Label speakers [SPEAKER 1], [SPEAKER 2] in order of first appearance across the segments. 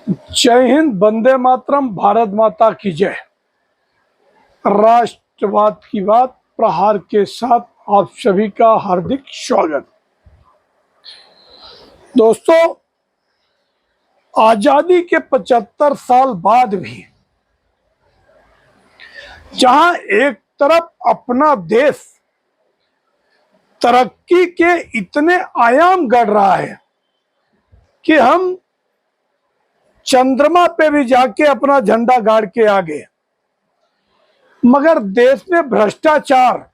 [SPEAKER 1] जय हिंद, वंदे मातरम, भारत माता की जय। राष्ट्रवाद की बात प्रहार के साथ आप सभी का हार्दिक स्वागत। दोस्तों, आजादी के 75 साल बाद भी जहां एक तरफ अपना देश तरक्की के इतने आयाम गढ़ रहा है कि हम चंद्रमा पे भी जाके अपना झंडा गाड़ के आ गए, मगर देश में भ्रष्टाचार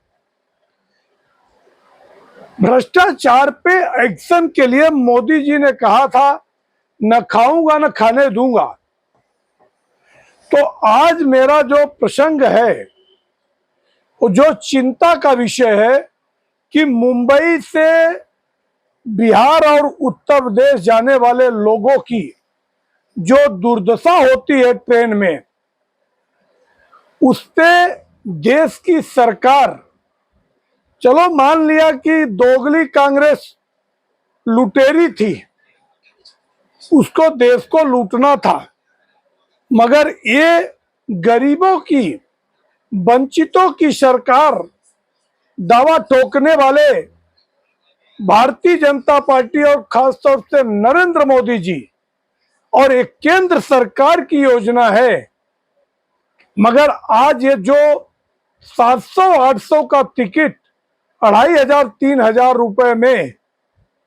[SPEAKER 1] पे एक्शन के लिए मोदी जी ने कहा था, न खाऊंगा न खाने दूंगा। तो आज मेरा जो प्रसंग है, वो जो चिंता का विषय है कि मुंबई से बिहार और उत्तर प्रदेश जाने वाले लोगों की जो दुर्दशा होती है ट्रेन में, उस पे देश की सरकार, चलो मान लिया कि दोगली कांग्रेस लुटेरी थी, उसको देश को लूटना था, मगर ये गरीबों की, वंचितों की सरकार, दावा ठोकने वाले भारतीय जनता पार्टी और खासतौर से नरेंद्र मोदी जी और एक केंद्र सरकार की योजना है। मगर आज ये जो 700-800 का टिकट 2500-3000 रुपए में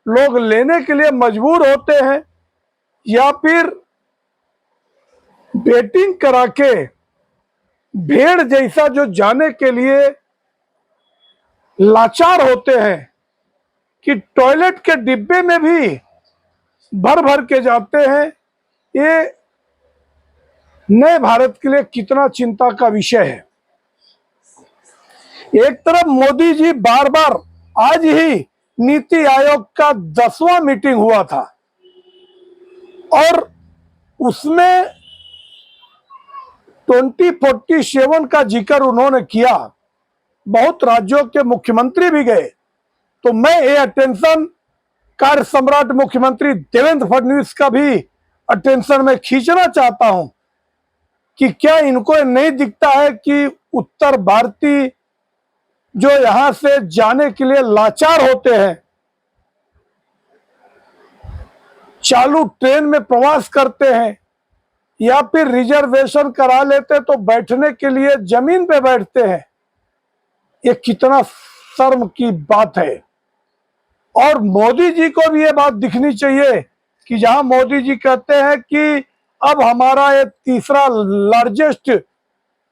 [SPEAKER 1] लोग लेने के लिए मजबूर होते हैं, या फिर बेटिंग करा के भेड़ जैसा जो जाने के लिए लाचार होते हैं कि टॉयलेट के डिब्बे में भी भर भर के जाते हैं, ये नए भारत के लिए कितना चिंता का विषय है। एक तरफ मोदी जी बार बार, आज ही नीति आयोग का 10वां मीटिंग हुआ था और उसमें 2047 का जिक्र उन्होंने किया। बहुत राज्यों के मुख्यमंत्री भी गए। तो मैं ये अटेंशन कार्य सम्राट मुख्यमंत्री देवेंद्र फडणवीस का भी अटेंशन में खींचना चाहता हूं कि क्या इनको नहीं दिखता है कि उत्तर भारतीय जो यहां से जाने के लिए लाचार होते हैं, चालू ट्रेन में प्रवास करते हैं या फिर रिजर्वेशन करा लेते तो बैठने के लिए जमीन पे बैठते हैं। ये कितना शर्म की बात है। और मोदी जी को भी ये बात दिखनी चाहिए कि जहां मोदी जी कहते हैं कि अब हमारा ये तीसरा लार्जेस्ट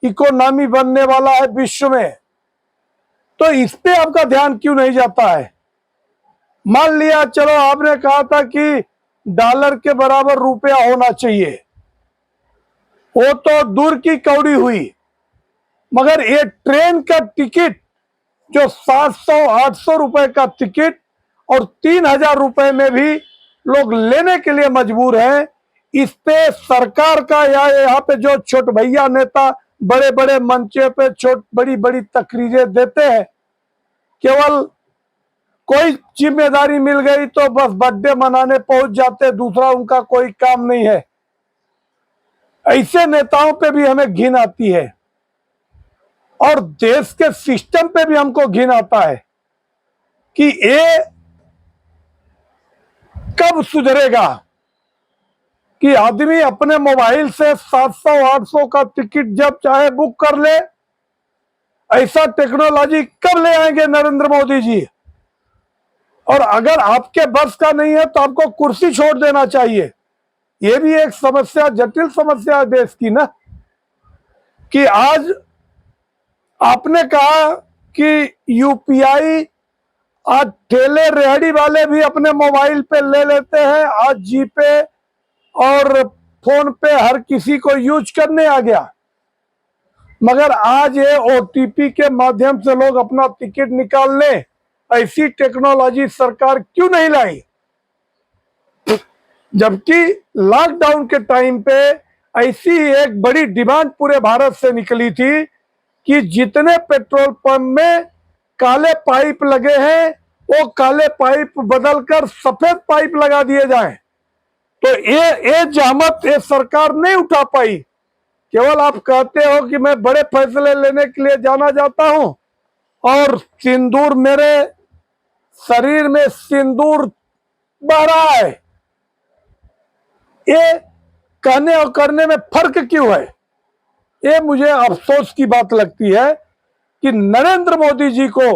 [SPEAKER 1] इकोनॉमी बनने वाला है विश्व में, तो इस पे आपका ध्यान क्यों नहीं जाता है। मान लिया, चलो आपने कहा था कि डॉलर के बराबर रुपया होना चाहिए, वो तो दूर की कौड़ी हुई, मगर ये ट्रेन का टिकट जो 700-800 रुपए का टिकट और 3000 रुपए में भी लोग लेने के लिए मजबूर हैं, इस पे सरकार का या यहाँ पे जो छोट भैया नेता बड़े बड़े मंचे पे बड़ी बड़ी तकरीरें देते हैं, केवल कोई जिम्मेदारी मिल गई तो बस बर्थडे मनाने पहुंच जाते, दूसरा उनका कोई काम नहीं है। ऐसे नेताओं पे भी हमें घिन आती है और देश के सिस्टम पे भी हमको घिन आता है कि ये कब सुधरेगा कि आदमी अपने मोबाइल से 700-800 का टिकट जब चाहे बुक कर ले। ऐसा टेक्नोलॉजी कब ले आएंगे नरेंद्र मोदी जी। और अगर आपके बस का नहीं है तो आपको कुर्सी छोड़ देना चाहिए। ये भी एक समस्या, जटिल समस्या है देश की ना, कि आज आपने कहा कि यूपीआई, आज ठेले रेहड़ी वाले भी अपने मोबाइल पे ले लेते हैं। आज जीपे और फोन पे हर किसी को यूज करने आ गया, मगर आज ये ओटीपी के माध्यम से लोग अपना टिकट निकाल लें, ऐसी टेक्नोलॉजी सरकार क्यों नहीं लाई। जबकि लॉकडाउन के टाइम पे ऐसी एक बड़ी डिमांड पूरे भारत से निकली थी कि जितने पेट्रोल पंप में काले पाइप लगे हैं, वो काले पाइप बदलकर सफेद पाइप लगा दिए जाएं। तो ये जहमत ये सरकार नहीं उठा पाई। केवल आप कहते हो कि मैं बड़े फैसले लेने के लिए जाना चाहता हूं और सिंदूर, मेरे शरीर में सिंदूर बह रहा है। ये कहने और करने में फर्क क्यों है? ये मुझे अफसोस की बात लगती है कि नरेंद्र मोदी जी को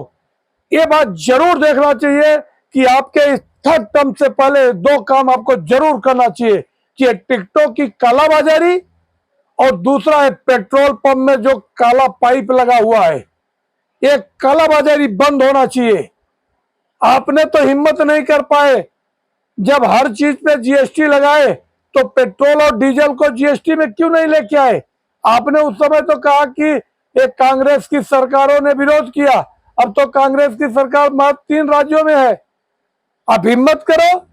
[SPEAKER 1] ये बात जरूर देखना चाहिए कि आपके इस थर्ड टर्म से पहले दो काम आपको जरूर करना चाहिए कि टिकटों की कालाबाजारी और दूसरा है पेट्रोल पंप में जो काला पाइप लगा हुआ है, ये कालाबाजारी बंद होना चाहिए। आपने तो हिम्मत नहीं कर पाए, जब हर चीज पे जीएसटी लगाए तो पेट्रोल और डीजल को जीएसटी में क्यों नहीं लेके आए? आपने उस समय तो कहा कि एक कांग्रेस की सरकारों ने विरोध किया, अब तो कांग्रेस की सरकार मात्र 3 राज्यों में है। आप हिम्मत करो,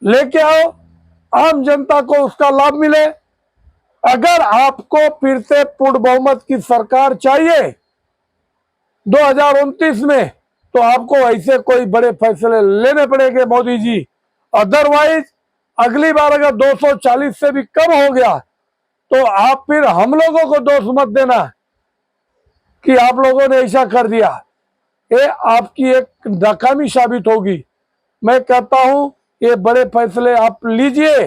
[SPEAKER 1] लेके आओ, आम जनता को उसका लाभ मिले। अगर आपको फिर से पूर्ण बहुमत की सरकार चाहिए 2029 में, तो आपको ऐसे कोई बड़े फैसले लेने पड़ेंगे मोदी जी। अदरवाइज अगली बार अगर 240 से भी कम हो गया तो आप फिर हम लोगों को दोष मत देना कि आप लोगों ने ऐसा कर दिया। ये आपकी एक नाकामी साबित होगी। मैं कहता हूं ये बड़े फैसले आप लीजिए।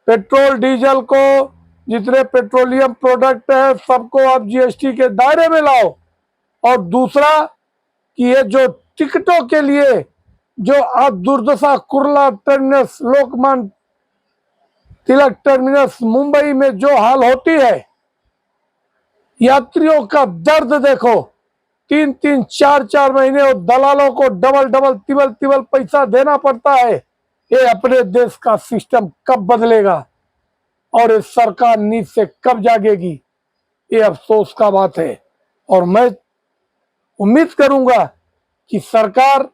[SPEAKER 1] पेट्रोल डीजल को, जितने पेट्रोलियम प्रोडक्ट है सबको आप जीएसटी के दायरे में लाओ। और दूसरा कि ये जो टिकटों के लिए जो आप दुर्दशा, कुर्ला टर्मिनस, लोकमान्य तिलक टर्मिनस मुंबई में जो हाल होती है, यात्रियों का दर्द देखो। 3-3, 4-4 महीने और दलालों को डबल तिबल पैसा देना पड़ता है। ये अपने देश का सिस्टम कब बदलेगा और इस सरकार नींद से कब जागेगी? ये अफसोस का बात है। और मैं उम्मीद करूंगा कि सरकार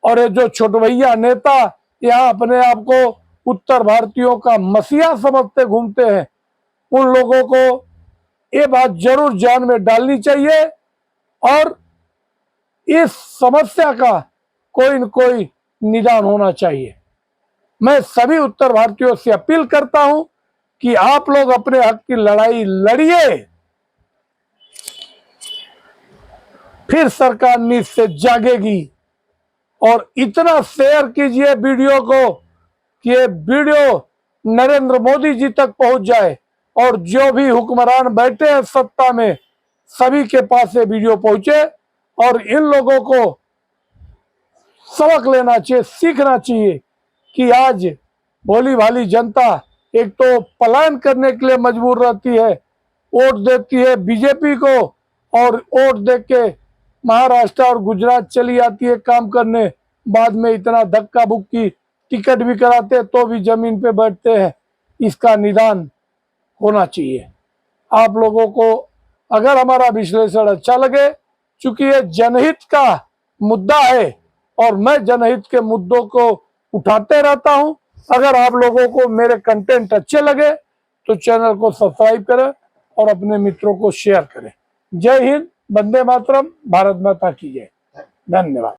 [SPEAKER 1] और ये जो छोटभैया नेता यहाँ अपने आप को उत्तर भारतीयों का मसीहा समझते घूमते हैं, उन लोगों को ये बात जरूर ध्यान में डालनी चाहिए और इस समस्या का कोई न कोई निदान होना चाहिए। मैं सभी उत्तर भारतीयों से अपील करता हूं कि आप लोग अपने हक की लड़ाई लड़िए, फिर सरकार नींद से जागेगी। और इतना शेयर कीजिए वीडियो को कि ये वीडियो नरेंद्र मोदी जी तक पहुंच जाए और जो भी हुक्मरान बैठे हैं सत्ता में, सभी के पास ये वीडियो पहुंचे और इन लोगों को सबक लेना चाहिए, सीखना चाहिए कि आज भोली भाली जनता एक तो पलायन करने के लिए मजबूर रहती है, वोट देती है बीजेपी को और वोट दे के महाराष्ट्र और गुजरात चली आती है काम करने। बाद में इतना धक्का बुक्की, टिकट भी कराते तो भी जमीन पे बैठते हैं। इसका निदान होना चाहिए। आप लोगों को अगर हमारा विश्लेषण अच्छा लगे, चूंकि ये जनहित का मुद्दा है और मैं जनहित के मुद्दों को उठाते रहता हूं, अगर आप लोगों को मेरे कंटेंट अच्छे लगे तो चैनल को सब्सक्राइब करें और अपने मित्रों को शेयर करें। जय हिंद, वंदे मातरम, भारत माता की जय। धन्यवाद।